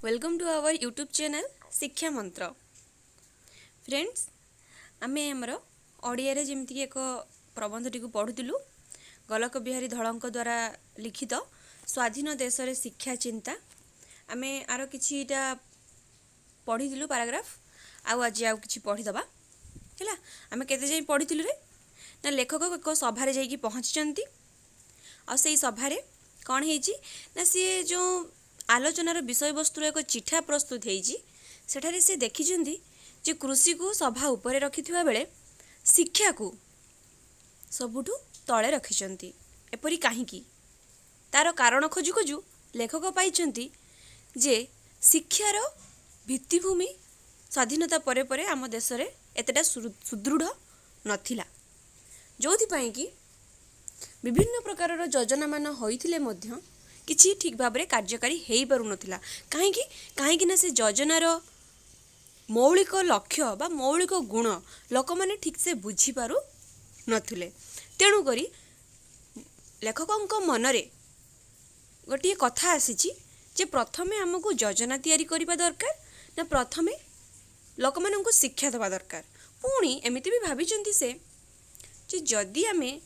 Welcome to our YouTube channel Shiksha Mantra. Friends, आमे हमर ओडिया रे जेमति एक प्रबंधटी को पढुतिलु गलक बिहारी धळंक द्वारा लिखित स्वाधीन देश रे शिक्षा चिंता। आमे आरो किछिटा पढिदिलु पैराग्राफ आज किछि पढि दबा हैला। आमे केते जाई पढितिलु रे ना लेखक एक सभा रे जाई पहुंचचंती आ सेई सभा रे कोन हेची ना सी जो आलोचनार विषय वस्तु एक चिठा प्रस्तुत होठार से देखी जे कृषि को सभा उपरे रखिथिबा बेले शिक्षा को सबुठु तले रखिछंती। एपरी काहींकी तार कारण खोजु खोजु लेखक पाइछंती जे शिक्षार भित्तिभूमि स्वाधीनता परे परे आम देश रे एतेटा सुदृढ़ नथिला, जोथि पई कि विभिन्न प्रकार योजना मान होइथिले मध्य किछि ठीक भाव में कार्यकारी हेई पारु नथिला। काहेकि ना से योजनार मौलिक लक्ष्य बा मौलिक गुण लोक माने ठीक से बुझी पारु नथिले। तेणु करी लेखकंक मनरे गोटे कथा आसीची जे प्रथमे हमको योजना तैयारी करबा दरकार ना प्रथमे लोक माननकु शिक्षा देवा दरकार। पुणी एमिति भी भाबिचंती से जे जदि आमे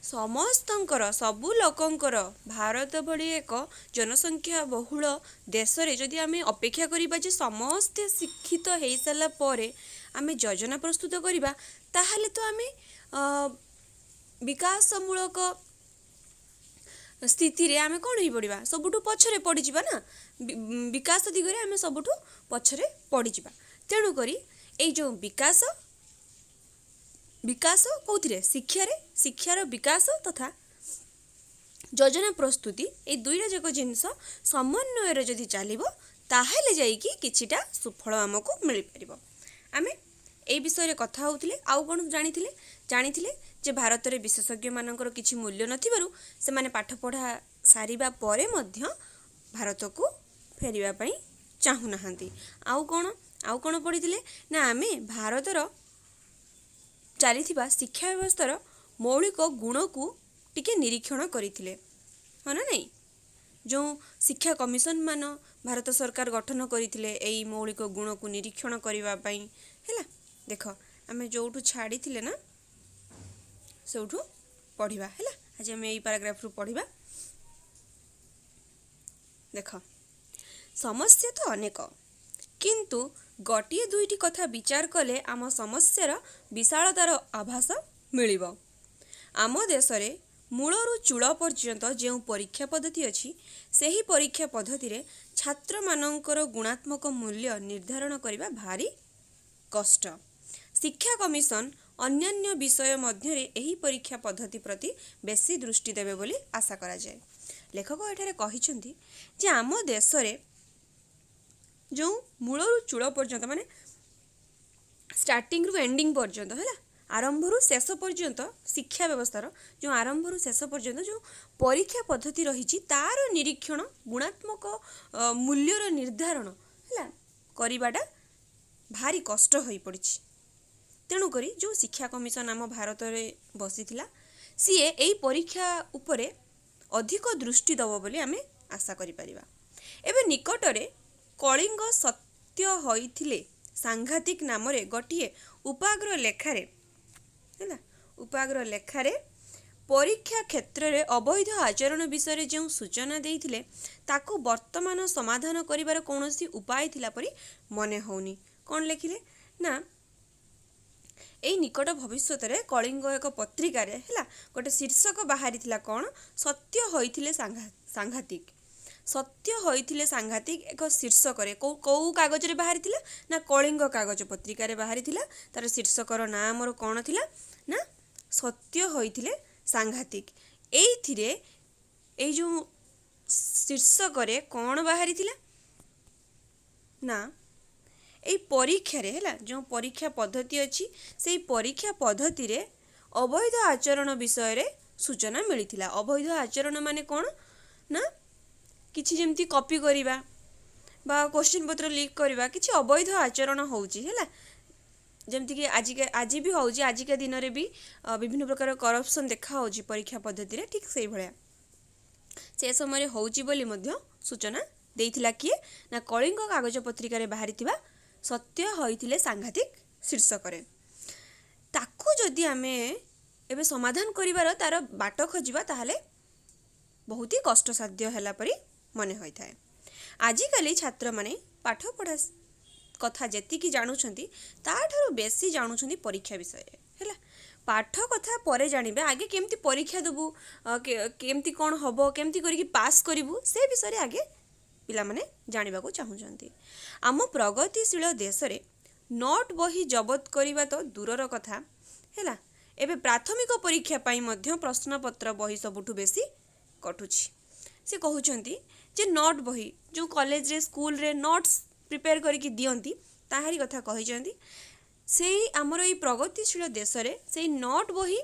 समस्तंकर सबु लोकंकर भारत भली एक जनसंख्या बहुल देश रे जदि आमे अपेक्षा करिबा जे समस्ते शिक्षित हो सारा परे आमे योजना प्रस्तुत करिबा ताहाले तो आमे विकासमूलक स्थिति रे आमे कोन ही पड़िबा सबुठु पछरे पड़ी जिबा ना। विकास दिगरे आमे सबुठु पछरे पड़ी जिबा। तेणु करी ए जो विकास कौथिरे शिक्षार विकास तथा योजना प्रस्तुति ए दुईटा जाक जिनस समन्वय जदि चलिबो ताहेले जाइकी किछिटा सुफल हमको मिल परिबो। आमे ए विषय रे कथा होउतिले आउ कोन जानिथिले जे भारत रे विशेषज्ञ मानकर किछि मूल्य नथिबारु से माने पाठ पढ़ा सारिबा परे मध्य भारत को फेरिबा पई चाहू नाहंती। आउ कोन पढिथिले ना आमे भारतर चलीथिबा शिक्षा व्यवस्थार मौलिक गुण को टिके निरीक्षण करथिले हाँ ना नहीं। जो शिक्षा कमिशन मान भारत सरकार गठन करथिले एई मौलिक गुण को निरीक्षण करिबा पई हैला। देख आमे जोठु छाड़ी थिले ना सेउठु पढ़िबा हैला। आज आमे एई पैराग्राफ रु पढ़िबा। देख समस्या तो अनेक किंतु गोटे दुईटी कथा विचार कले आम समस्यार विशालतार आभास मिलिबो। आम देश रे मूलरू चूल पर्यंत जो परीक्षा पद्धति अछि सेही परीक्षा पद्धति रे छात्र मानकर गुणात्मक मूल्य निर्धारण करिबा भारी कष्ट। शिक्षा कमिशन अन्यान्य विषय मध्य रे एही परीक्षा पद्धति प्रति बेसी दृष्टि देबे बोली आशा करा जाय। लेखक एठारे कहिसंती जे आम देश रे जो मूलरू चूल पर्यंत माने स्टार्टिंग रु एंडिंग पर्यंत है आरंभ रु शेष पर्यंत शिक्षा व्यवस्थार जो आरंभ रु शेष पर्यंत जो परीक्षा पद्धति रही तार निरीक्षण गुणात्मक मूल्यर निर्धारण है करिबाटा भारी कष्ट हो पड़ी। तेणुकरी जो शिक्षा कमिशन आम भारत रे बसीथिला सीए एई परीक्षा उपरे अधिक दृष्टि दब बोली आमे आशा करि परिबा। एबे निकटरे कलिंग सत्य होइथिले सांघातिक नाम रे गोटे उपाग्र लेखारे परीक्षा क्षेत्र रे अवैध आचरण विषय जो सूचना देइथिले ताको वर्तमान समाधान करिवार कोनोसी उपाय थिला परी मने होउनी। कोन लेखिले ना एई निकट भविष्यत रे कलिंग एक पत्रिका रे हैला गोटे शीर्षक बाहरी थिला कोन सत्य होइथिले सांघातिक सत्य होइथिले सांघातिक एक शीर्षक रे को कागज रे बाहरी थिला ना कलिंग कागज पत्रिका रे बाहरी थिला। तार शीर्षकर नाम मोर कोन थिला ना सत्य होइथिले सांघातिक। एइथिरे एई जो शीर्षक रे कोन बाहरी थिला ना एई परीक्षा रे हैला जो परीक्षा पद्धति अछि सेई परीक्षा पद्धति रे अवैध आचरण विषय रे सूचना मिलिथिला। अवैध आचरण माने कोन ना किछि जेमती कॉपी करिबा बा क्वेश्चन पत्र लीक करिबा किछि अवैध आचरण होउची हैला। जेमती कि आज भी होउची आज के दिन रे भी विभिन्न प्रकार करप्शन देखा होउची परीक्षा पद्धति रे ठीक सेही भलिया से समय होउची बोली मध्य सूचना ଦେଇଥିଲା କିଏ ନା କଳିଙ୍ଗ କାଗଜ ପତ୍ରିକାରେ ବାହାରିଥିବା ସତ୍ୟ ହୋଇଥିଲେ ସାଂଘାତିକ ଶୀର୍ଷକରେ। ତାକୁ ଯଦି ଆମେ ଏବେ ସମାଧାନ କରିବାର ତାର ବାଟ ଖୋଜିବା ତାହେଲେ ବହୁତ ହି କଷ୍ଟସାଧ୍ୟ ହେଲା ପରି ମନେ ହୋଇଥାଏ। ଆଜିକାଲି ଛାତ୍ରମାନେ ପାଠପଢ଼ା କଥା ଯେତିକି ଜାଣୁଛନ୍ତି ତାଠାରୁ ବେଶୀ ଜାଣୁଛନ୍ତି ପରୀକ୍ଷା ବିଷୟରେ ହେଲା। ପାଠ କଥା ପରେ ଜାଣିବେ, ଆଗେ କେମିତି ପରୀକ୍ଷା ଦେବୁ, କେମିତି କ'ଣ ହେବ, କେମିତି କରିକି ପାସ୍ କରିବୁ, ସେ ବିଷୟରେ ଆଗେ ପିଲାମାନେ ଜାଣିବାକୁ ଚାହୁଁଛନ୍ତି। ଆମ ପ୍ରଗତିଶୀଳ ଦେଶରେ ନୋଟ୍ ବହି ଜବତ କରିବା ତ ଦୂରର କଥା ହେଲା, ଏବେ ପ୍ରାଥମିକ ପରୀକ୍ଷା ପାଇଁ ମଧ୍ୟ ପ୍ରଶ୍ନପତ୍ର ବହି ସବୁଠୁ ବେଶୀ କଟୁଛି। ସେ କହୁଛନ୍ତି ଯେ ନୋଟ୍ ବହି ଯେଉଁ କଲେଜରେ ସ୍କୁଲରେ ନୋଟ୍ସ ପ୍ରିପେୟାର କରିକି ଦିଅନ୍ତି ତାହାରି କଥା କହିଛନ୍ତି। ସେଇ ଆମର ଏଇ ପ୍ରଗତିଶୀଳ ଦେଶରେ ସେଇ ନୋଟ୍ ବହି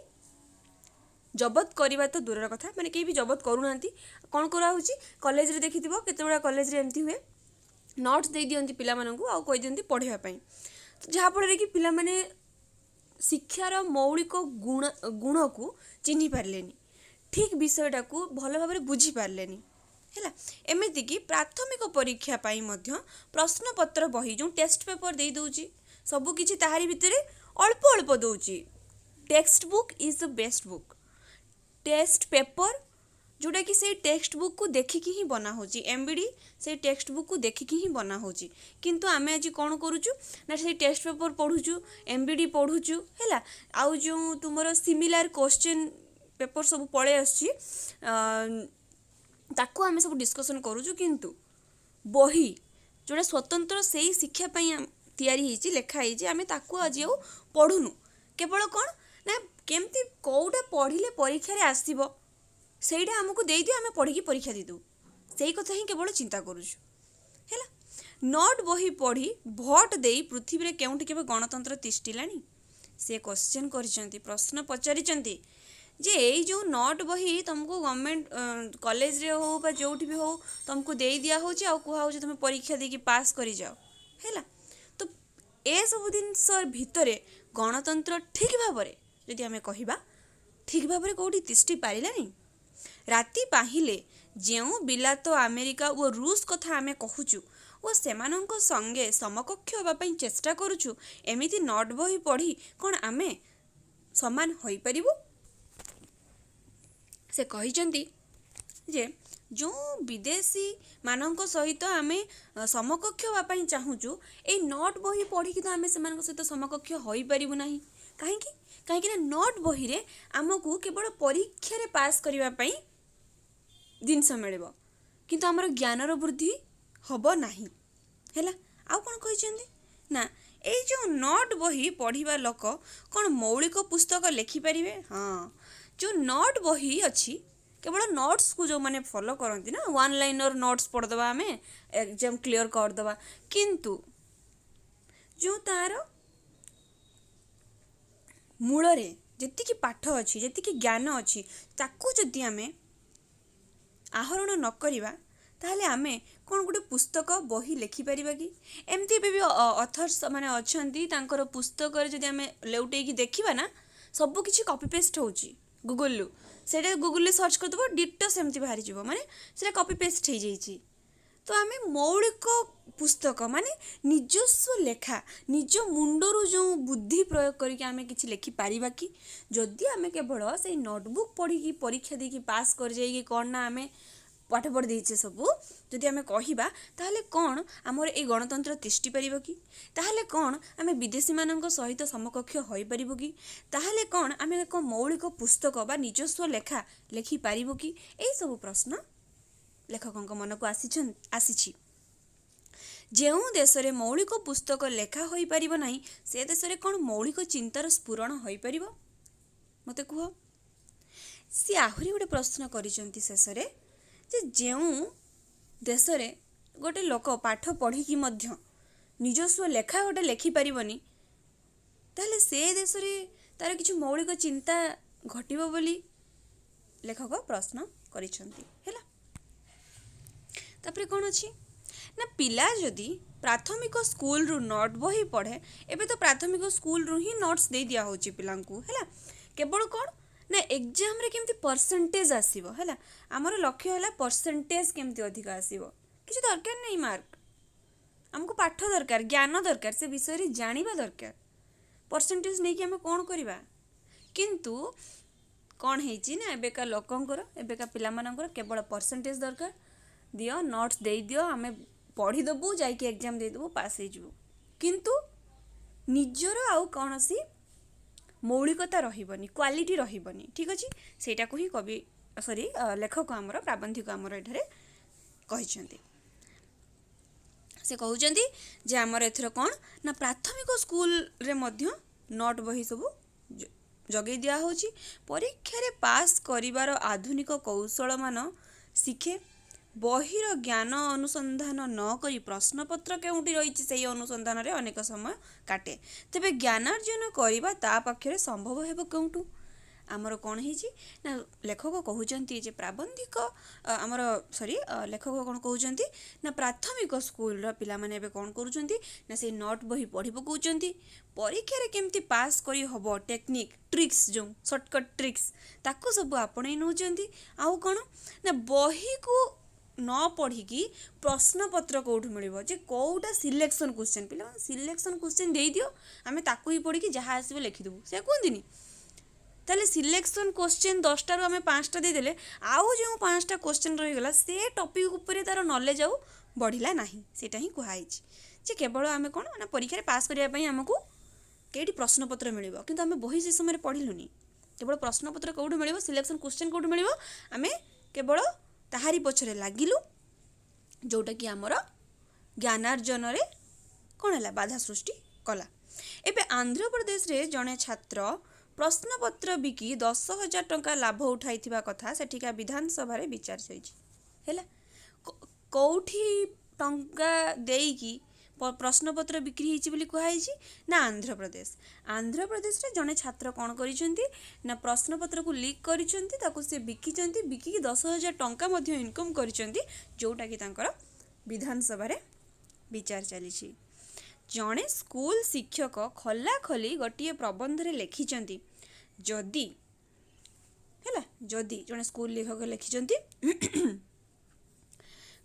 ଜବତ କରିବା ତ ଦୂରର କଥା, ମାନେ କେହି ବି ଜବତ କରୁନାହାନ୍ତି। କ'ଣ କରାହେଉଛି, କଲେଜରେ ଦେଖିଥିବ କେତେଗୁଡ଼ା କଲେଜରେ ଏମିତି ହୁଏ, ନୋଟ୍ସ ଦେଇ ଦିଅନ୍ତି ପିଲାମାନଙ୍କୁ ଆଉ କହିଦିଅନ୍ତି ପଢ଼ିବା ପାଇଁ, ଯାହାଫଳରେ କି ପିଲାମାନେ ଶିକ୍ଷାର ମୌଳିକ ଗୁଣକୁ ଚିହ୍ନି ପାରିଲେନି, ଠିକ୍ ବିଷୟଟାକୁ ଭଲ ଭାବରେ ବୁଝିପାରିଲେନି ହେଲା। ଏମିତିକି ପ୍ରାଥମିକ ପରୀକ୍ଷା ପାଇଁ ମଧ୍ୟ ପ୍ରଶ୍ନପତ୍ର ବହି ଯେଉଁ ଟେଷ୍ଟ ପେପର ଦେଇ ଦେଉଛି ସବୁକିଛି ତାହାରି ଭିତରେ ଅଳ୍ପ ଅଳ୍ପ ଦେଉଛି। Text book is the best book. Test paper ଯେଉଁଟାକି ସେଇ ଟେକ୍ସଟ ବୁକ୍କୁ ଦେଖିକି ହିଁ ବନା ହେଉଛି, MBD ସେଇ ଟେକ୍ସଟ ବୁକ୍କୁ ଦେଖିକି ହିଁ ବନା ହେଉଛି। କିନ୍ତୁ ଆମେ ଆଜି କ'ଣ କରୁଛୁ ନା ସେଇ ଟେକ୍ସଟ ପେପର ପଢ଼ୁଛୁ, MBD ପଢ଼ୁଛୁ ହେଲା। ଆଉ ଯେଉଁ ତୁମର ସିମିଲାର କୋଶ୍ଚିନ୍ ପେପର ସବୁ ପଳେଇ ଆସୁଛି ତାକୁ ଆମେ ସବୁ ଡିସ୍କସନ୍ କରୁଛୁ, କିନ୍ତୁ ବହି ଯେଉଁଟା ସ୍ୱତନ୍ତ୍ର ସେଇ ଶିକ୍ଷା ପାଇଁ ତିଆରି ହେଇଛି, ଲେଖା ହେଇଛି, ଆମେ ତାକୁ ଆଜି ଆଉ ପଢ଼ୁନୁ। କେବଳ କ'ଣ ନା କେମିତି କେଉଁଟା ପଢ଼ିଲେ ପରୀକ୍ଷାରେ ଆସିବ ସେଇଟା ଆମକୁ ଦେଇଦିଅ, ଆମେ ପଢ଼ିକି ପରୀକ୍ଷା ଦେଇଦେବୁ, ସେଇ କଥା ହିଁ କେବଳ ଚିନ୍ତା କରୁଛୁ ହେଲା। ନୋଟ୍ ବହି ପଢ଼ି ଭୋଟ ଦେଇ ପୃଥିବୀରେ କେଉଁଠି କେବେ ଗଣତନ୍ତ୍ର ତିଷ୍ଠିଲାଣି? ସେ କ୍ୱେଶ୍ଚନ୍ କରିଛନ୍ତି, ପ୍ରଶ୍ନ ପଚାରିଛନ୍ତି ଯେ ଏଇ ଯେଉଁ ନୋଟ୍ ବହି ତୁମକୁ ଗଭର୍ଣ୍ଣମେଣ୍ଟ କଲେଜରେ ହେଉ ବା ଯେଉଁଠି ବି ହେଉ ତୁମକୁ ଦେଇ ଦିଆହେଉଛି ଆଉ କୁହାହେଉଛି ତୁମେ ପରୀକ୍ଷା ଦେଇକି ପାସ୍ କରିଯାଅ ହେଲା। ତ ଏସବୁ ଜିନିଷ ଭିତରେ ଗଣତନ୍ତ୍ର ଠିକ୍ ଭାବରେ ଯଦି ଆମେ କହିବା ଠିକ୍ ଭାବରେ କେଉଁଠି ତିଷ୍ଠି ପାରିଲାନି? ରାତି ପାହିଲେ ଯେଉଁ ବିଲାତ ଆମେରିକା ଓ ରୁଷ କଥା ଆମେ କହୁଛୁ ଓ ସେମାନଙ୍କ ସଙ୍ଗେ ସମକକ୍ଷ ହେବା ପାଇଁ ଚେଷ୍ଟା କରୁଛୁ, ଏମିତି ନୋଟ୍ ବହି ପଢ଼ି କ'ଣ ଆମେ ସମାନ ହୋଇପାରିବୁ? ସେ କହିଛନ୍ତି ଯେ ଯେଉଁ ବିଦେଶୀମାନଙ୍କ ସହିତ ଆମେ ସମକକ୍ଷ ହେବା ପାଇଁ ଚାହୁଁଛୁ, ଏଇ ନୋଟ୍ ବହି ପଢ଼ିକି ତ ଆମେ ସେମାନଙ୍କ ସହିତ ସମକକ୍ଷ ହୋଇପାରିବୁ ନାହିଁ। କାହିଁକି? କାହିଁକିନା ନୋଟ୍ ବହିରେ ଆମକୁ କେବଳ ପରୀକ୍ଷାରେ ପାସ୍ କରିବା ପାଇଁ ଜିନିଷ ମିଳିବ, କିନ୍ତୁ ଆମର ଜ୍ଞାନର ବୃଦ୍ଧି ହେବ ନାହିଁ ହେଲା। ଆଉ କ'ଣ କହିଛନ୍ତି ନା ଏଇ ଯେଉଁ ନୋଟ୍ ବହି ପଢ଼ିବା ଲୋକ କ'ଣ ମୌଳିକ ପୁସ୍ତକ ଲେଖିପାରିବେ? ହଁ, ଯେଉଁ ନୋଟ୍ ବହି ଅଛି କେବଳ ନୋଟ୍ସକୁ ଯେଉଁମାନେ ଫଲୋ କରନ୍ତି ନା, ୱାନ୍ ଲାଇନର ନୋଟ୍ସ ପଢ଼ିଦେବା, ଆମେ ଏକ୍ଜାମ୍ କ୍ଲିଅର୍ କରିଦେବା, କିନ୍ତୁ ଯେଉଁ ତା'ର ମୂଳରେ ଯେତିକି ପାଠ ଅଛି, ଯେତିକି ଜ୍ଞାନ ଅଛି, ତାକୁ ଯଦି ଆମେ ଆହରଣ ନ କରିବା ତାହେଲେ ଆମେ କ'ଣ ଗୋଟେ ପୁସ୍ତକ ବହି ଲେଖିପାରିବା କି? ଏମିତି ଏବେ ବି ଅଥର୍ସ ମାନେ ଅଛନ୍ତି, ତାଙ୍କର ପୁସ୍ତକରେ ଯଦି ଆମେ ଲେଉଟେଇକି ଦେଖିବା ନା ସବୁକିଛି କପି ପେଷ୍ଟ ହେଉଛି ଗୁଗୁଲରୁ, ସେଇଟା ଗୁଗୁଲରେ ସର୍ଚ୍ଚ କରିଦେବ ଡିଟୋ ସେମିତି ବାହାରିଯିବ, ମାନେ ସେଇଟା କପି ପେଷ୍ଟ ହେଇଯାଇଛି। ତ ଆମେ ମୌଳିକ ପୁସ୍ତକ ମାନେ ନିଜସ୍ୱ ଲେଖା, ନିଜ ମୁଣ୍ଡରୁ ଯେଉଁ ବୁଦ୍ଧି ପ୍ରୟୋଗ କରିକି ଆମେ କିଛି ଲେଖିପାରିବା କି? ଯଦି ଆମେ କେବଳ ସେଇ ନୋଟବୁକ୍ ପଢ଼ିକି ପରୀକ୍ଷା ଦେଇକି ପାସ୍ କରିଯାଇକି କ'ଣ ନା ଆମେ ପାଠ ପଢ଼ି ଦେଇଛେ ସବୁ ଯଦି ଆମେ କହିବା, ତାହେଲେ କ'ଣ ଆମର ଏଇ ଗଣତନ୍ତ୍ର ତିଷ୍ଠି ପାରିବ କି? ତାହେଲେ କ'ଣ ଆମେ ବିଦେଶୀମାନଙ୍କ ସହିତ ସମକକ୍ଷ ହୋଇପାରିବୁ କି? ତାହେଲେ କ'ଣ ଆମେ ଏକ ମୌଳିକ ପୁସ୍ତକ ବା ନିଜସ୍ୱ ଲେଖା ଲେଖିପାରିବୁ କି? ଏଇସବୁ ପ୍ରଶ୍ନ ଲେଖକଙ୍କ ମନକୁ ଆସିଛି। ଯେଉଁ ଦେଶରେ ମୌଳିକ ପୁସ୍ତକ ଲେଖା ହୋଇପାରିବ ନାହିଁ, ସେ ଦେଶରେ କ'ଣ ମୌଳିକ ଚିନ୍ତାର ସ୍ଫୁରଣ ହୋଇପାରିବ? ମୋତେ କୁହ। ସିଏ ଆହୁରି ଗୋଟେ ପ୍ରଶ୍ନ କରିଛନ୍ତି ଶେଷରେ, ଯେ ଯେଉଁ ଦେଶରେ ଗୋଟେ ଲୋକ ପାଠ ପଢ଼ିକି ମଧ୍ୟ ନିଜସ୍ୱ ଲେଖା ଗୋଟେ ଲେଖିପାରିବନି, ତାହେଲେ ସେ ଦେଶରେ ତା'ର କିଛି ମୌଳିକ ଚିନ୍ତା ଘଟିବ ବୋଲି ଲେଖକ ପ୍ରଶ୍ନ କରିଛନ୍ତି ହେଲା। ତାପରେ କ'ଣ ଅଛି ନା ପିଲା ଯଦି ପ୍ରାଥମିକ ସ୍କୁଲରୁ ନୋଟ୍ ବହି ପଢ଼େ, ଏବେ ତ ପ୍ରାଥମିକ ସ୍କୁଲରୁ ହିଁ ନୋଟ୍ସ ଦେଇ ଦିଆହେଉଛି ପିଲାଙ୍କୁ ହେଲା। କେବଳ କ'ଣ ନା ଏକ୍ଜାମ୍ରେ କେମିତି ପରସେଣ୍ଟେଜ୍ ଆସିବ ହେଲା, ଆମର ଲକ୍ଷ୍ୟ ହେଲା ପରସେଣ୍ଟେଜ୍ କେମିତି ଅଧିକ ଆସିବ, କିଛି ଦରକାର ନାହିଁ ମାର୍କ, ଆମକୁ ପାଠ ଦରକାର, ଜ୍ଞାନ ଦରକାର, ସେ ବିଷୟରେ ଜାଣିବା ଦରକାର। ପରସେଣ୍ଟେଜ ନେଇକି ଆମେ କ'ଣ କରିବା? କିନ୍ତୁ କ'ଣ ହେଇଛି ନା ଏବେକା ଲୋକଙ୍କର, ଏବେକା ପିଲାମାନଙ୍କର କେବଳ ପରସେଣ୍ଟେଜ ଦରକାର, ଦିଅ ନୋଟ୍ସ ଦେଇଦିଅ, ଆମେ ପଢ଼ିଦେବୁ, ଯାଇକି ଏକ୍ଜାମ ଦେଇଦେବୁ, ପାସ୍ ହେଇଯିବୁ। କିନ୍ତୁ ନିଜର ଆଉ କୌଣସି ମୌଳିକତା ରହିବନି, କ୍ୱାଲିଟି ରହିବନି। ଠିକ୍ ଅଛି, ସେଇଟାକୁ ହିଁ ଲେଖକ ଆମର, ପ୍ରାବନ୍ଧିକ ଆମର ଏଠାରେ କହିଛନ୍ତି। ସେ କହୁଛନ୍ତି ଯେ ଆମର ଏଥର କ'ଣ ନା ପ୍ରାଥମିକ ସ୍କୁଲରେ ମଧ୍ୟ ନୋଟ୍ ବହି ସବୁ ଯୋଗାଇ ଦିଆହେଉଛି। ପରୀକ୍ଷାରେ ପାସ୍ କରିବାର ଆଧୁନିକ କୌଶଳମାନ ଶିଖେ। ବହିର ଜ୍ଞାନ ଅନୁସନ୍ଧାନ ନ କରି ପ୍ରଶ୍ନପତ୍ର କେଉଁଠି ରହିଛି ସେହି ଅନୁସନ୍ଧାନରେ ଅନେକ ସମୟ କାଟେ। ତେବେ ଜ୍ଞାନାର୍ଜନ କରିବା ତା ପାଖରେ ସମ୍ଭବ ହେବ କେଉଁଠୁ? ଆମର କ'ଣ ହେଇଛି ନା ଲେଖକ କହୁଛନ୍ତି ଯେ ଲେଖକ କ'ଣ କହୁଛନ୍ତି ନା ପ୍ରାଥମିକ ସ୍କୁଲର ପିଲାମାନେ ଏବେ କ'ଣ କରୁଛନ୍ତି ନା ସେଇ ନୋଟ୍ ବହି ପଢ଼ି ପକାଉଛନ୍ତି। ପରୀକ୍ଷାରେ କେମିତି ପାସ୍ କରି ହେବ ଟେକ୍ନିକ୍ ଟ୍ରିକ୍ସ, ଯେଉଁ ସର୍ଟକଟ୍ ଟ୍ରିକ୍ସ, ତାକୁ ସବୁ ଆପଣେଇ ନେଉଛନ୍ତି। ଆଉ କ'ଣ ନା ବହିକୁ ନ ପଢ଼ିକି ପ୍ରଶ୍ନପତ୍ର କେଉଁଠୁ ମିଳିବ, ଯେ କେଉଁଟା ସିଲେକ୍ସନ୍ କ୍ୱେଶ୍ଚନ୍, ପିଲାମାନେ ସିଲେକ୍ସନ୍ କ୍ୱେଶ୍ଚନ୍ ଦେଇଦିଅ, ଆମେ ତାକୁ ହିଁ ପଢ଼ିକି ଯାହା ଆସିବ ଲେଖିଦେବୁ, ସେ କୁହନ୍ତିନି। ତାହେଲେ ସିଲେକ୍ସନ୍ କ୍ୱେଶ୍ଚନ୍ 10ଟାରୁ ଆମେ 5ଟା ଦେଇଦେଲେ ଆଉ ଯେଉଁ 5ଟା କ୍ୱେଶ୍ଚନ୍ ରହିଗଲା ସେ ଟପିକ୍ ଉପରେ ତା'ର ନଲେଜ୍ ଆଉ ବଢ଼ିଲା ନାହିଁ। ସେଇଟା ହିଁ କୁହାଯାଇଛି ଯେ କେବଳ ଆମେ କ'ଣ ନା ପରୀକ୍ଷାରେ ପାସ୍ କରିବା ପାଇଁ ଆମକୁ କେଉଁଠି ପ୍ରଶ୍ନପତ୍ର ମିଳିବ, କିନ୍ତୁ ଆମେ ବହି ସେ ସମୟରେ ପଢ଼ିଲୁନି। କେବଳ ପ୍ରଶ୍ନପତ୍ର କେଉଁଠୁ ମିଳିବ, ସିଲେକ୍ସନ୍ କ୍ୱେଶ୍ଚନ୍ କେଉଁଠୁ ମିଳିବ, ଆମେ କେବଳ ତାହାରି ପଛରେ ଲାଗିଲୁ, ଯେଉଁଟାକି ଆମର ଜ୍ଞାନାର୍ଜନରେ କ'ଣ ହେଲା, ବାଧା ସୃଷ୍ଟି କଲା। ଏବେ ଆନ୍ଧ୍ରପ୍ରଦେଶରେ ଜଣେ ଛାତ୍ର ପ୍ରଶ୍ନପତ୍ର ବିକି 10,000 ଟଙ୍କା ଲାଭ ଉଠାଇଥିବା କଥା ସେଠିକା ବିଧାନସଭାରେ ବିଚାର ହୋଇଛି। ହେଲା, କେଉଁଠି ଟଙ୍କା ଦେଇକି ପ୍ରଶ୍ନପତ୍ର ବିକ୍ରି ହେଇଛି ବୋଲି କୁହାଯାଇଛି ନା ଆନ୍ଧ୍ରପ୍ରଦେଶରେ ଜଣେ ଛାତ୍ର କ'ଣ କରିଛନ୍ତି ନା ପ୍ରଶ୍ନପତ୍ରକୁ ଲିକ୍ କରିଛନ୍ତି, ତାକୁ ସେ ବିକିଛନ୍ତି, ବିକିକି 10,000 ଟଙ୍କା ମଧ୍ୟ ଇନକମ୍ କରିଛନ୍ତି, ଯେଉଁଟାକି ତାଙ୍କର ବିଧାନସଭାରେ ବିଚାର ଚାଲିଛି। ଜଣେ ସ୍କୁଲ ଶିକ୍ଷକ ଖୋଲାଖୋଲି ଗୋଟିଏ ପ୍ରବନ୍ଧରେ ଲେଖିଛନ୍ତି, ଯଦି ଜଣେ ସ୍କୁଲ ଲେଖକ ଲେଖିଛନ୍ତି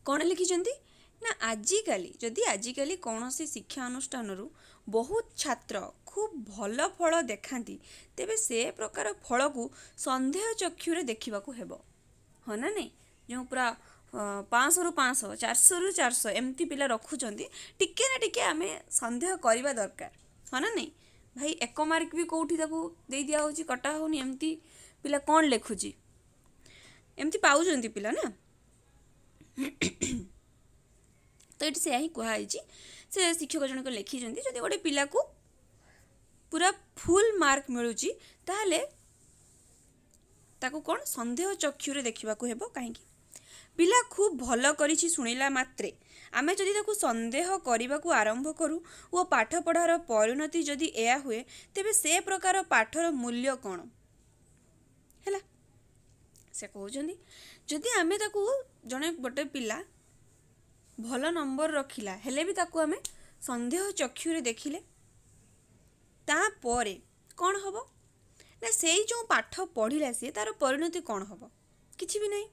କ'ଣ ଲେଖିଛନ୍ତି ନା ଆଜିକାଲି କୌଣସି ଶିକ୍ଷା ଅନୁଷ୍ଠାନରୁ ବହୁତ ଛାତ୍ର ଖୁବ୍ ଭଲ ଫଳ ଦେଖାନ୍ତି, ତେବେ ସେ ପ୍ରକାର ଫଳକୁ ସନ୍ଦେହ ଚକ୍ଷୁରେ ଦେଖିବାକୁ ହେବ। ହଁ ନା ନାହିଁ? ଯେଉଁ ପୁରା 500ରୁ 500, 400ରୁ 400 ଏମିତି ପିଲା ରଖୁଛନ୍ତି, ଟିକେ ନା ଟିକେ ଆମେ ସନ୍ଦେହ କରିବା ଦରକାର। ହଁ ନା ନାହିଁ? ଭାଇ 1 ମାର୍କ ବି କେଉଁଠି ତାକୁ ଦେଇ ଦିଆହେଉଛି, କଟା ହେଉନି, ଏମିତି ପିଲା କ'ଣ ଲେଖୁଛି, ଏମିତି ପାଉଛନ୍ତି ପିଲା ନା। ତ ଏଠି ସେୟା ହିଁ କୁହାଯାଇଛି, ସେ ଶିକ୍ଷକ ଜଣକ ଲେଖିଛନ୍ତି ଯଦି ଗୋଟେ ପିଲାକୁ ପୁରା ଫୁଲ୍ ମାର୍କ ମିଳୁଛି ତାହେଲେ ତାକୁ କ'ଣ ସନ୍ଦେହ ଚକ୍ଷୁରେ ଦେଖିବାକୁ ହେବ। କାହିଁକି? ପିଲା ଖୁବ୍ ଭଲ କରିଛି ଶୁଣିଲା ମାତ୍ରେ ଆମେ ଯଦି ତାକୁ ସନ୍ଦେହ କରିବାକୁ ଆରମ୍ଭ କରୁ ଓ ପାଠପଢ଼ାର ପରିଣତି ଯଦି ଏହା ହୁଏ, ତେବେ ସେ ପ୍ରକାର ପାଠର ମୂଲ୍ୟ କ'ଣ? ହେଲା, ସେ କହୁଛନ୍ତି ଯଦି ଆମେ ତାକୁ ଗୋଟେ ପିଲା ଭଲ ନମ୍ବର ରଖିଲା ହେଲେ ବି ତାକୁ ଆମେ ସନ୍ଦେହ ଚକ୍ଷୁରେ ଦେଖିଲେ, ତାପରେ କ'ଣ ହେବ ନା ସେଇ ଯେଉଁ ପାଠ ପଢ଼ିଲା ସିଏ ତା'ର ପରିଣତି କ'ଣ ହେବ? କିଛି ବି ନାହିଁ।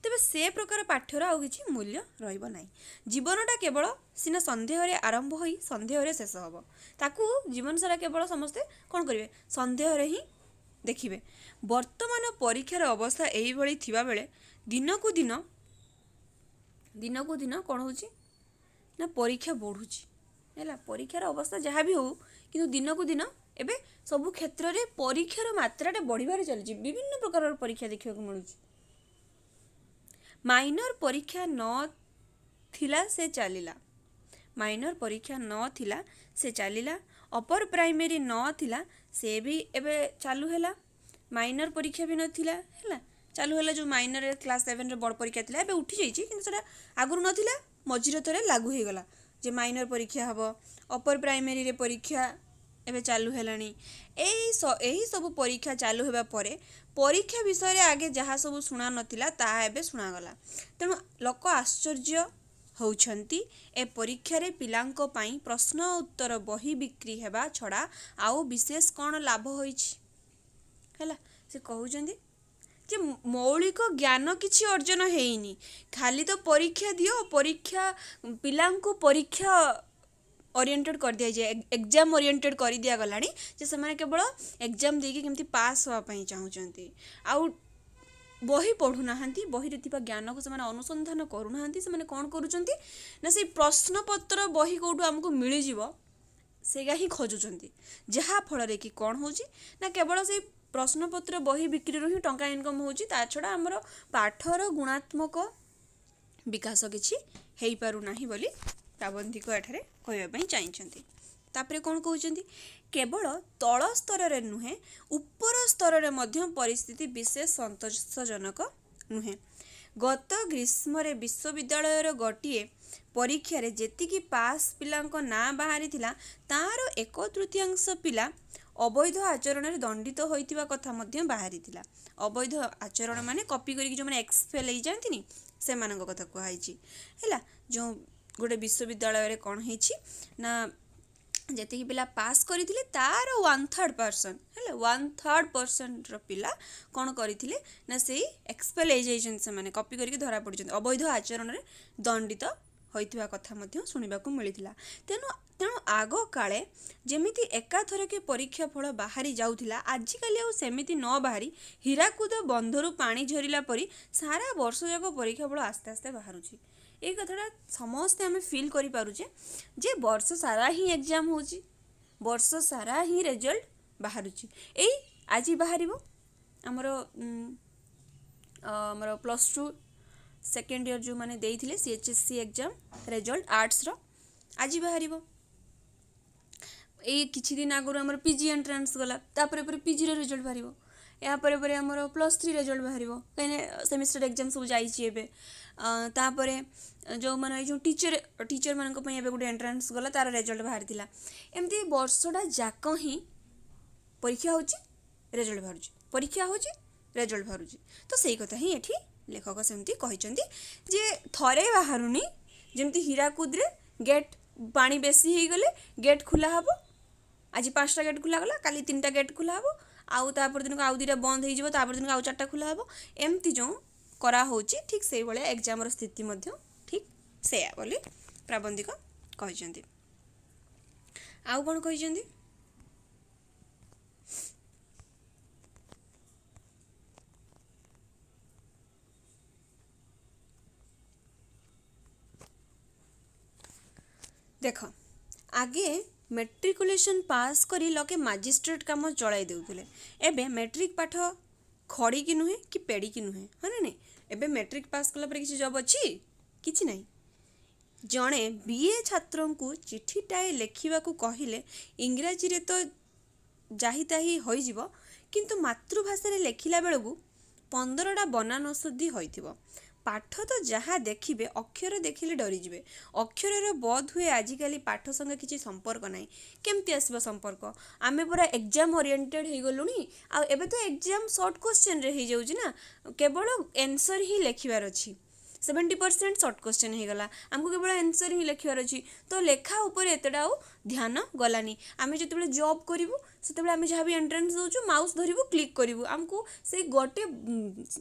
ତେବେ ସେ ପ୍ରକାର ପାଠର ଆଉ କିଛି ମୂଲ୍ୟ ରହିବ ନାହିଁ। ଜୀବନଟା କେବଳ ସିନା ସନ୍ଦେହରେ ଆରମ୍ଭ ହୋଇ ସନ୍ଦେହରେ ଶେଷ ହେବ, ତାକୁ ଜୀବନ ସାରା କେବଳ ସମସ୍ତେ କ'ଣ କରିବେ, ସନ୍ଦେହରେ ହିଁ ଦେଖିବେ। ବର୍ତ୍ତମାନ ପରୀକ୍ଷାର ଅବସ୍ଥା ଏହିଭଳି ଥିବାବେଳେ ଦିନକୁ ଦିନ କ'ଣ ହେଉଛି ନା ପରୀକ୍ଷା ବଢ଼ୁଛି। ହେଲା, ପରୀକ୍ଷାର ଅବସ୍ଥା ଯାହା ବି ହେଉ, କିନ୍ତୁ ଦିନକୁ ଦିନ ଏବେ ସବୁ କ୍ଷେତ୍ରରେ ପରୀକ୍ଷାର ମାତ୍ରାଟା ବଢ଼ିବାରେ ଚାଲିଛି। ବିଭିନ୍ନ ପ୍ରକାରର ପରୀକ୍ଷା ଦେଖିବାକୁ ମିଳୁଛି। ମାଇନର ପରୀକ୍ଷା ନଥିଲା ସେ ଚାଲିଲା, ଅପର ପ୍ରାଇମେରୀ ନଥିଲା ସେ ବି ଏବେ ଚାଲୁ ହେଲା, ମାଇନର ପରୀକ୍ଷା ବି ନଥିଲା, ହେଲା ଚାଲୁ ହେଲା। ଯେଉଁ ମାଇନର କ୍ଲାସ୍ 7ରେ ବଡ଼ ପରୀକ୍ଷା ଥିଲା ଏବେ ଉଠିଯାଇଛି, କିନ୍ତୁ ସେଟା ଆଗରୁ ନଥିଲା, ମଝିରେ ଥରେ ଲାଗୁ ହେଇଗଲା ଯେ ମାଇନର ପରୀକ୍ଷା ହେବ। ଅପର ପ୍ରାଇମେରୀରେ ପରୀକ୍ଷା ଏବେ ଚାଲୁ ହେଲାଣି। ଏହି ସବୁ ପରୀକ୍ଷା ଚାଲୁ ହେବା ପରେ ପରୀକ୍ଷା ବିଷୟରେ ଆଗେ ଯାହା ସବୁ ଶୁଣା ନଥିଲା ତାହା ଏବେ ଶୁଣାଗଲା। ତେଣୁ ଲୋକ ଆଶ୍ଚର୍ଯ୍ୟ ହେଉଛନ୍ତି ଏ ପରୀକ୍ଷାରେ ପିଲାଙ୍କ ପାଇଁ ପ୍ରଶ୍ନ ଉତ୍ତର ବହି ବିକ୍ରି ହେବା ଛଡ଼ା ଆଉ ବିଶେଷ କ'ଣ ଲାଭ ହୋଇଛି। ହେଲା, ସେ କହୁଛନ୍ତି ଯେ ମୌଳିକ ଜ୍ଞାନ କିଛି ଅର୍ଜନ ହେଇନି, ଖାଲି ତ ପରୀକ୍ଷା ଦିଅ, ପରୀକ୍ଷା ପିଲାଙ୍କୁ ପରୀକ୍ଷା ओरिएंटेड कर दिया जाए, एग्जाम ओरिएंटेड कर दिया गलानी जे से केवल एग्जाम देकी केमती पास होवाई चाहूँगी। आउ बही पढ़ुना, बही ज्ञान को से अनुसंधान करूना, से कौन करुँच ना से प्रश्नपत्र बही कौटू आमको मिलଯିव सेगा ही खोजुंट, जहाँ फल कि कौन हो ना केवल से प्रश्नपत्र बही बिक्री ही टंका इनकम होची, ता छड़ा आमर पाठर गुणात्मक विकास किछि हेई पारु नाही बोली प्राबंधिक एठारे कहवाई चाहिए। तापरे कौन कहते केवल तल स्तर नुहे उपर स्तर परिस्थिति विशेष संतोषजनक नुहे। गत ग्रीष्म विश्वविद्यालय गोटे परीक्षा रे जेतिकी पास पिलांको ना बाहरी थिला तार 1/3 पिला अवैध आचरण में दंडित होइतिबा कथा मध्य बाहरी थिला। अवैध आचरण माने कॉपी करिक जो माने एक्सपेल हो जाती से मानक कथा कहुई है। जो गोटे विश्वविद्यालय रे कौन होइछि ना जेतिकी पिला पास करथिले तार 1/3% है 1/3% पिला कौन करथिले ना से एक्सपेल हो जाइछन, से माने कॉपी करिक धरा पड़िछन, अवैध आचरण में दंडित होइतिबा कथा मध्य सुनिबाकू मिलिथिला। तेणु आग काले जेमिति एकाथर के परीक्षा फल बाहरी जाउथिला, आजिकाली आ सेमिति न बाहरी हीराकुद बंधरु पानी झरिला परी सारा वर्ष जाक परीक्षा फल आस्ते आस्ते बाहरुछि। ये कथाटा समस्ते आम फिल करि पारुछे जे वर्ष सारा ही एग्जाम होछि, वर्ष सारा ही रिजल्ट बाहरुछि। एई आज बाहरिबो हमर +2 सेकेंड ईयर जो माने देइथिले CHSC एग्जाम रिजल्ट आर्ट्स रो आज बाहरिबो। ए किछि दिन आगु हमर PG एंट्रेंस गला, तापरे पर PG रो रिजल्ट बाहरिबो, या परे परे हमर +3 रिजल्ट बाहरिबो, कने सेमेस्टर एग्जाम सब जाइछि एबे। तापरे जो माने जो टीचर मानक पई एबे गुटे एंट्रेंस गला तार रिजल्ट बाहर थिला। एमती वर्षटा जाक ही परीक्षा होछि रिजल्ट बाहरुछि, परीक्षा होछि रिजल्ट बाहरुछि। तो सेही कथा ही एठी लेखक सेमती कहिसंती जे थरे बाहरुनी, जेमती हीराकुद रे गेट पानी बेसी ही गले गेट खुला हबो, आज 5टा गेट खुला गला, काली 3टा गेट खुला हबो, आउ तापर दिन को आउ 2टा बंद हो जिवो, तापर दिन को आउ 4टा खुला हबो, एमती जो करा होछि ठीक सेही बळे एग्जाम रो स्थिति मध्य ठीक सेया बोली प्राबंधिक कहिसंती। आउ कोन कहिसंती देख, आगे मेट्रिकुलेशन पास करी लोके मजिस्ट्रेट काम चलाई देउथिले, एबे मेट्रिक पाठ खड़ी की नुहे कि पेड़ी की नुहे, है ना नहीं। एबे मेट्रिक पास कला पर किसी जॉब अच्छी किछि नहीं। जड़े बीए छात्र को चिठीटाए लिखा कहले इंग्राजी रे तो जाहिताही हो जिवो, किंतु मातृभाषा लिखला बेलू 15टा बनान शुद्धि होइथिबो। पाठ तो जहाँ देखिए अक्षर देखिले डरीजे, अक्षर बोध हुए आजिकल पाठ संगे किसी संपर्क ना, केमती आसब संपर्क। आमे पूरा एग्जाम ओरिएंटेड हो गलुनी, आबे तो एग्जाम शॉर्ट क्वेश्चन रे हो जाउछि ना, केवल आंसर ही लिखिबार अछि। 70% शॉर्ट क्वेश्चन हो गला, आमको केवल आंसर ही लिखिबार अछि। तो लेखा ऊपर एतडा ध्यान गलानी। आमे जतबेले जॉब करिवु सेतबेले आमे जहाँ भी एंट्रेंस दउछु माउस धरिवु क्लिक करिवु, आमको से गोटे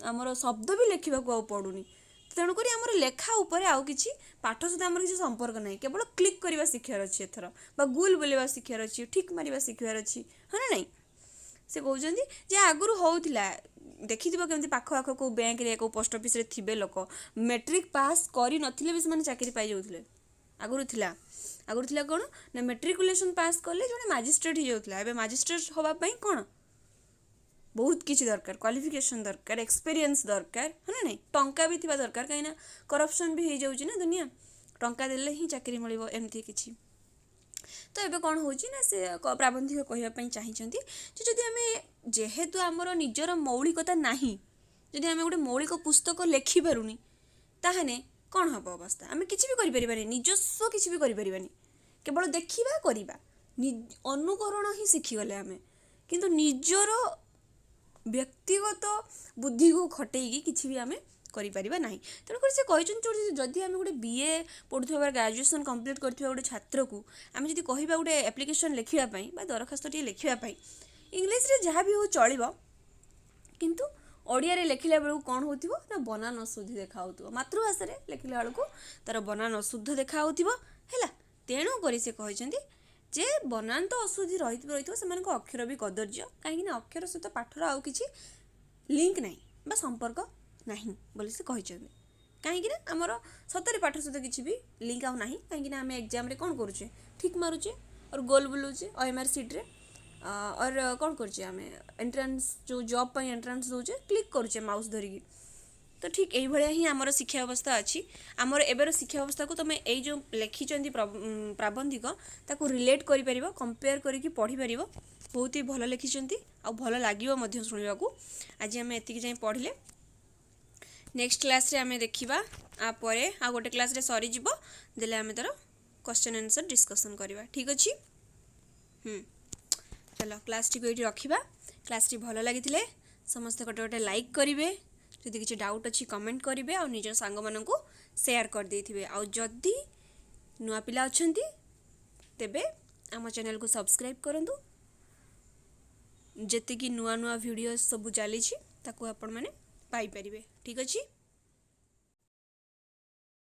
आमर शब्द भी लिखा को पड़ुनी। तेणुक आमर लेखा उपर आउ किछि पाठ सहित आमर किछि संपर्क ना, केवल क्लिक करवा शिक्षार अच्छी एथर बा गुल बोलवा शिक्षार अच्छी, ठीक मारिबा शिक्षार अच्छी, है ना नहीं। से कहउछन्ती जे आगुरु होउथिला देखिथिबो केमती पाख आख को बैंक रे को पोस्ट ऑफिस रे थिबे लोक मैट्रिक पास करि नथिले भी से चाकरी पाई जाउथिले। आगुरु थिला कोन ना मैट्रिकुलेशन पास करले जने मजिस्ट्रेट हो जाउथिला। एबे मजिस्ट्रेट होबा पई कोन बहुत किसी दरकार, क्वालिफिकेशन दरकार, एक्सपीरियंस दरकार, है ना नहीं। टंका भी थिबा दरकार, कहीं करप्शन भी हो जाउछि ना दुनिया, टंका देले ही चाकरी मिलिबो एमती किछि। तो एबे कौन होची ना से प्राबंधिक कहवाई चाहिए जदि आम जेहेतु आमर निजर मौलिकता नहीं, जदि आम गोटे मौलिक पुस्तक लिखि पारुनी ताहने कौन हम अवस्था, आम किसी भी करें निजस्व किसी भी करें, केवल देखा करवा अनुकरण ही शिखिगले आम, किंतु निजर व्यक्तिगत बुद्धि को खटेगी किसी भी आम करिपारिबा नाही। तेणुकर से कहते जदि आम गोटे बीए पढ़ुवा ग्रेजुएशन कंप्लीट करथिबा गोटे छात्र को आम जदि कहबा गोटे एप्लिकेशन लिखिबापई बा दरखास्त टी लिखिबापई इंग्लिश रे जहाँ भी हो चलिबो, किंतु ओडिया रे लेखिला बेलू कौन होतिबो ना बनान अशुद्ध देखा होतिबो मातृभाषा रे लेखिला बेलू तार बनान अशुद्ध देखा होतिबो हैला तेणु करी से कहइछन्ती जे बनान तो अशुद्धि रहितो सेमानक अक्षर भी कदर्य काहेकि ना अक्षर सहित पाठर आउ किछि लिंक नाही बा संपर्क नाही बोली से कहइछन्ती काहेकि ना हमर सतरे पाठ सहित किछि भी लिंक आउ नाही काहेकि ना हम एग्जाम रे कोन करूछे ठीक मारुछे और गोल बुलुछे ओएमआर सीट रे और कौन करुचे आम एंट्रांस जो जॉब पर एंट्रांस दौचे क्लिक करुचे माउस धरिकी तो ठीक यही भाया ही आमर शिक्षा व्यवस्था अच्छी आमर एबर शिक्षा व्यवस्था को तुम ये जो लिखिं प्राबंधिक ताको रिलेट कर कंपेयर करके पढ़ी पार बहुत ही भल लिखिं आ भल लगे शुणा आज आम एति जाए पढ़ले नेक्स्ट क्लास रे आम देखा आपर आ गोटे क्लास रे सरीज देले आम तार क्वेश्चन आंसर डिस्कसन करवा ठीक अच्छे चलो क्लास टी को ये रखा क्लास टी भल लगी समस्त गोटे गोटे लाइक करेंगे जदि किसी डाउट अच्छी कमेंट करेंगे और निज सांग मान शेयर कर देथिबे आ जदि नुआ पिला अछंती तेबे आम चैनल को सब्सक्राइब करंतु जेते कि नुआ नुआ वीडियो सब चली ताकू आपण माने पाई परिबे ठीक अछि।